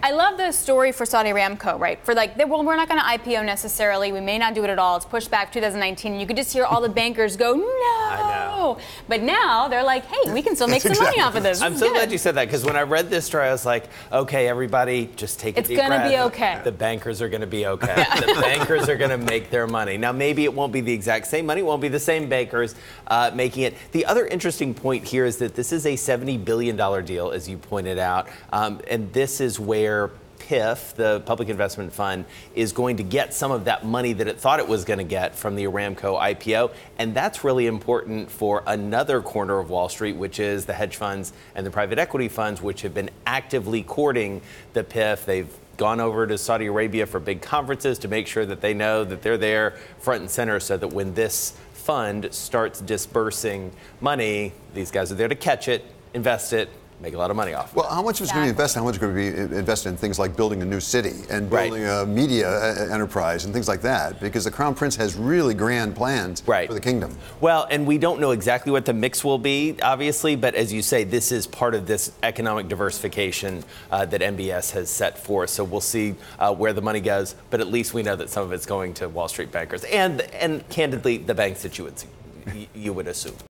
I love the story for Saudi Aramco, right? For well, we're not going to IPO necessarily. We may not do it at all. It's pushed back 2019. You could just hear all the bankers go, no. I know. But now they're like, hey, we can still make some money off of this. I'm so glad you said that, because when I read this story, I was like, okay, everybody, just take a deep breath. It's going to be okay. The bankers are going to be okay. The bankers are going to make their money. Now, maybe it won't be the exact same money. It won't be the same bankers making it. The other interesting point here is that this is a $70 billion deal, as you pointed out. And this is where PIF, the Public Investment Fund, is going to get some of that money that it thought it was going to get from the Aramco IPO. And that's really important for another corner of Wall Street, which is the hedge funds and the private equity funds, which have been actively courting the PIF. They've gone over to Saudi Arabia for big conferences to make sure that they know that they're there front and center, so that when this fund starts dispersing money, these guys are there to catch it, invest it, make a lot of money off of it. Well, how much is going to be invested? How much is going to be invested in things like building a new city and building a media enterprise and things like that? Because the Crown Prince has really grand plans for the kingdom. Well, and we don't know exactly what the mix will be, obviously, but as you say, this is part of this economic diversification that MBS has set forth. So we'll see where the money goes, but at least we know that some of it's going to Wall Street bankers and candidly, the banks that you would assume.